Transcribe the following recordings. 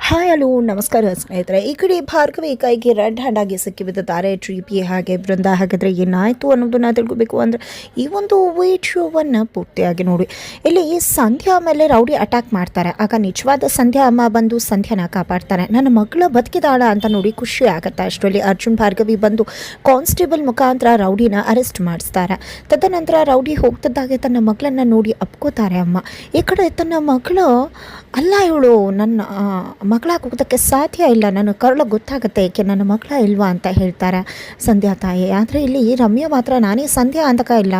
Hi hello ನಮಸ್ಕಾರ ಸ್ನೇಹಿತರೆ. ಈ ಕಡೆ ಭಾರ್ಗವಿ ಕೈಗೆ ರೆಡ್ ಹ್ಯಾಂಡ್ ಆಗಿ ಸಿಕ್ಕಿಬಿದ್ದಿದ್ದಾರೆ ಟ್ರಿಪಿ ಹಾಗೆ ಬೃಂದ. ಹಾಗಾದರೆ ಏನಾಯಿತು ಅನ್ನೋದನ್ನ ತಿಳ್ಕೊಬೇಕು ಅಂದರೆ ಈ ಒಂದು ವಿಡಿಯೋವನ್ನು ಪೂರ್ತಿಯಾಗಿ ನೋಡಿ. ಇಲ್ಲಿ ಸಂಧ್ಯಾ ಮೇಲೆ ರೌಡಿ ಅಟ್ಯಾಕ್ ಮಾಡ್ತಾರೆ. ಆಗ ನಿಜವಾದ ಸಂಧ್ಯಾ ಅಮ್ಮ ಬಂದು ಸಂಧ್ಯಾನ ಕಾಪಾಡ್ತಾರೆ. ನನ್ನ ಮಗಳ ಬದುಕಿದಾಳ ಅಂತ ನೋಡಿ ಖುಷಿ ಆಗುತ್ತೆ. ಅಷ್ಟರಲ್ಲಿ ಅರ್ಜುನ್ ಭಾರ್ಗವಿ ಬಂದು ಕಾನ್ಸ್ಟೇಬಲ್ ಮುಖಾಂತರ ರೌಡಿನ ಅರೆಸ್ಟ್ ಮಾಡಿಸ್ತಾರೆ. ತದನಂತರ ರೌಡಿ ಹೋಗ್ತಿದ್ದಾಗೆ ತನ್ನ ಮಗಳನ್ನು ನೋಡಿ ಅಪ್ಕೋತಾರೆ ಅಮ್ಮ. ಈ ಕಡೆ ತನ್ನ ಮಗಳು ಅಲ್ಲ, ಇವಳು ನನ್ನ ಮಗಳಾಗಿ ಹೋಗೋದಕ್ಕೆ ಸಾಧ್ಯ ಇಲ್ಲ, ನನ್ನ ಕರಳು ಗೊತ್ತಾಗುತ್ತೆ ಏಕೆ ನನ್ನ ಮಗಳ ಇಲ್ವಾ ಅಂತ ಹೇಳ್ತಾರೆ ಸಂಧ್ಯಾ ತಾಯಿ. ಆದರೆ ಇಲ್ಲಿ ರಮ್ಯಾ ಮಾತ್ರ ನಾನೇ ಸಂಧ್ಯಾ ಅಂತಕ ಇಲ್ಲ,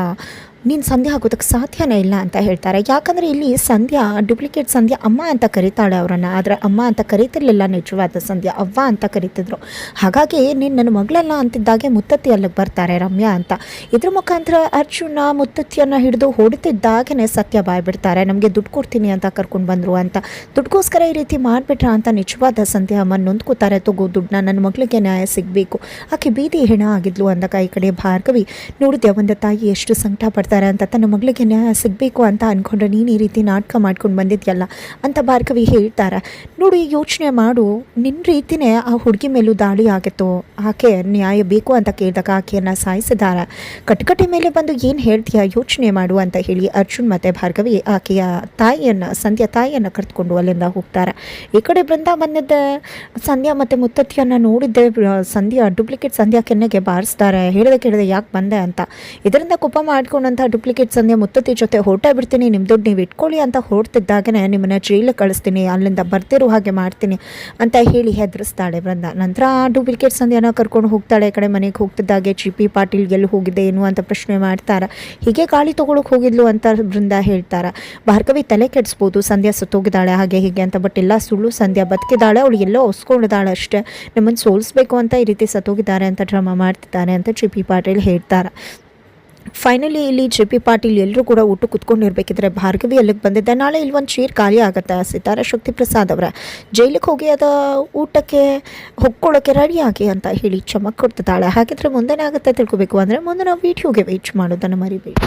ನೀನು ಸಂಧ್ಯಾ ಆಗೋದಕ್ಕೆ ಸಾಧ್ಯನೇ ಇಲ್ಲ ಅಂತ ಹೇಳ್ತಾರೆ. ಯಾಕಂದರೆ ಇಲ್ಲಿ ಸಂಧ್ಯಾ ಡುಪ್ಲಿಕೇಟ್ ಸಂಧ್ಯಾ ಅಮ್ಮ ಅಂತ ಕರೀತಾಳೆ ಅವರನ್ನು. ಆದರೆ ಅಮ್ಮ ಅಂತ ಕರೀತಿರ್ಲಿಲ್ಲ, ನಿಜವಾದ ಸಂಧ್ಯಾ ಅವ್ವ ಅಂತ ಕರೀತಿದ್ರು. ಹಾಗಾಗಿ ನೀನು ನನ್ನ ಮಗಳಲ್ಲ ಅಂತಿದ್ದಾಗೆ ಮುತ್ತತ್ತಿ ಅಲ್ಲಿಗೆ ಬರ್ತಾರೆ ರಮ್ಯಾ ಅಂತ. ಇದ್ರ ಮುಖಾಂತರ ಅರ್ಜುನ ಮುತ್ತತ್ತಿಯನ್ನು ಹಿಡಿದು ಹೊಡಿತಿದ್ದಾಗೇ ಸತ್ಯ ಬಾಯ್ಬಿಡ್ತಾರೆ. ನಮಗೆ ದುಡ್ಡು ಕೊಡ್ತೀನಿ ಅಂತ ಕರ್ಕೊಂಡು ಬಂದರು ಅಂತ. ದುಡ್ಡುಗೋಸ್ಕರ ಈ ರೀತಿ ಮಾಡಿಬಿಟ್ರ ಅಂತ ನಿಜವಾದ ಸಂಧ್ಯಾ ಅಮ್ಮ ನೊಂದ್ಕೋತಾರೆ. ತಗೋ ದುಡ್ಡನ್ನ, ನನ್ನ ಮಗಳಿಗೆ ನ್ಯಾಯ ಸಿಗಬೇಕು, ಆಕೆ ಬೀದಿ ಹೆಣ ಆಗಿದ್ಲು ಅಂದಾಗ ಈ ಕಡೆ ಭಾರ್ಗವಿ ನೋಡಿದೆ ಒಂದು ತಾಯಿ ಎಷ್ಟು ಸಂಕಟ ಪಡ್ತಾರೆ ಅಂತ. ತನ್ನ ಮಗಳಿಗೆ ನ್ಯಾಯ ಸಿಗಬೇಕು ಅಂತ ಅಂದ್ಕೊಂಡ್ರೆ ನೀನು ಈ ರೀತಿ ನಾಟಕ ಮಾಡ್ಕೊಂಡು ಬಂದಿದ್ಯಲ್ಲ ಅಂತ ಭಾರ್ಗವಿ ಹೇಳ್ತಾರೆ. ನೋಡಿ, ಯೋಚನೆ ಮಾಡು, ನಿನ್ನ ರೀತಿಯೇ ಆ ಹುಡುಗಿ ಮೇಲೂ ದಾಳಿ ಆಗಿತ್ತು. ಆಕೆ ನ್ಯಾಯ ಬೇಕು ಅಂತ ಕೇಳಿದಾಗ ಆಕೆಯನ್ನು ಸಾಯಿಸಿದ್ದಾರೆ. ಕಟ್ಕಟೆ ಮೇಲೆ ಬಂದು ಏನು ಹೇಳ್ತೀಯಾ, ಯೋಚನೆ ಮಾಡು ಅಂತ ಹೇಳಿ ಅರ್ಜುನ್ ಮತ್ತು ಭಾರ್ಗವಿ ಆಕೆಯ ತಾಯಿಯನ್ನು, ಸಂಧ್ಯಾ ತಾಯಿಯನ್ನು ಕರೆದುಕೊಂಡು ಅಲ್ಲಿಂದ ಹೋಗ್ತಾರೆ. ಈ ಕಡೆ ಬೃಂದ ಬಂದಿದ್ದೆ ಸಂಧ್ಯಾ ಮತ್ತು ಮುತ್ತತ್ತಿಯನ್ನು ನೋಡಿದ್ದೆ. ಸಂಧ್ಯಾ ಡುಪ್ಲಿಕೇಟ್ ಸಂಧ್ಯಾ ಕೆನ್ನೆಗೆ ಬಾರಿಸ್ತಾರೆ. ಹೇಳಿದೆ ಯಾಕೆ ಬಂದೆ ಅಂತ. ಇದರಿಂದ ಕೋಪ ಮಾಡ್ಕೊಂಡಂಥ ಡುಪ್ಲಿಕೇಟ್ ಸಂಧ್ಯಾ ಮುತ್ತತ್ತಿ ಜೊತೆ ಹೊರಟೇ ಬಿಡ್ತೀನಿ, ನಿಮ್ಮ ದುಡ್ಡು ನೀವು ಇಟ್ಕೊಳ್ಳಿ ಅಂತ ಹೊರಡ್ತಿದ್ದಾಗೇ ನಿಮ್ಮನ್ನು ಜೈಲಿಗೆ ಕಳಿಸ್ತೀನಿ, ಅಲ್ಲಿಂದ ಬರ್ತಿರೋ ಹಾಗೆ ಮಾಡ್ತೀನಿ ಅಂತ ಹೇಳಿ ಹೆದರಿಸ್ತಾಳೆ ಬೃಂದ. ನಂತರ ಡುಪ್ಲಿಕೇಟ್ ಸಂಧ್ಯಾನ ಕರ್ಕೊಂಡು ಹೋಗ್ತಾಳೆ. ಈ ಕಡೆ ಮನೆಗೆ ಹೋಗ್ತಿದ್ದಾಗೆ GP ಪಾಟೀಲ್ ಎಲ್ಲಿ ಹೋಗಿದೆ ಏನು ಅಂತ ಪ್ರಶ್ನೆ ಮಾಡ್ತಾರೆ. ಹೀಗೆ ಗಾಳಿ ತೊಗೊಳಕ್ಕೆ ಹೋಗಿದ್ಲು ಅಂತ ಬೃಂದ ಹೇಳ್ತಾರೆ. ಭಾರ್ಗವಿ ತಲೆ ಕೆಡಿಸ್ಬೋದು, ಸಂಧ್ಯಾ ಸತ್ತೋಗಿದ್ದಾಳೆ ಹಾಗೆ ಹೀಗೆ ಅಂತ. ಬಟ್ ಎಲ್ಲ ಸುಳ್ಳು, ಸಂಧ್ಯಾ ಬದುಕಿದ್ದಾಳೆ, ಅವಳು ಎಲ್ಲೋ ಹೊಸ್ಕೊಂಡಿದ್ದಾಳೆ ಅಷ್ಟೇ, ನಿಮ್ಮನ್ನು ಸೋಲಿಸ್ಬೇಕು ಅಂತ ಈ ರೀತಿ ಸತ್ತೋಗಿದ್ದಾರೆ ಅಂತ ಡ್ರಾಮಾ ಮಾಡ್ತಿದ್ದಾರೆ ಅಂತ GP ಪಾಟೀಲ್ ಹೇಳ್ತಾರೆ. ಫೈನಲಿ ಇಲ್ಲಿ GP ಪಾಟೀಲ್ ಎಲ್ಲರೂ ಕೂಡ ಊಟ ಕುತ್ಕೊಂಡಿರ್ಬೇಕಿದ್ರೆ ಭಾರ್ಗವಿ ಅಲ್ಲಿಗೆ ಬಂದಿದ್ದೆ. ನಾಳೆ ಇಲ್ಲಿ ಒಂದು ಚೇರ್ ಖಾಲಿ ಆಗುತ್ತೆ. ಸಿತಾರಾ ಶಕ್ತಿ ಪ್ರಸಾದ್ ಅವರ ಜೈಲಿಗೆ ಹೋಗಿ ಅದ ಊಟಕ್ಕೆ ಹೊಕ್ಕೊಳ್ಳೋಕ್ಕೆ ರೆಡಿಯಾಗಿ ಅಂತ ಹೇಳಿ ಚಮಕ್ ಕೊಡ್ತಿದ್ದಾಳೆ. ಹಾಗಿದ್ರೆ ಮುಂದೆನೇ ಆಗುತ್ತೆ ತಿಳ್ಕೊಬೇಕು ಅಂದರೆ ಮುಂದಿನ ವೀಡಿಯೋಗೆ ವೇಟ್ ಮಾಡೋದನ್ನು ಮರಿಬೇಡಿ.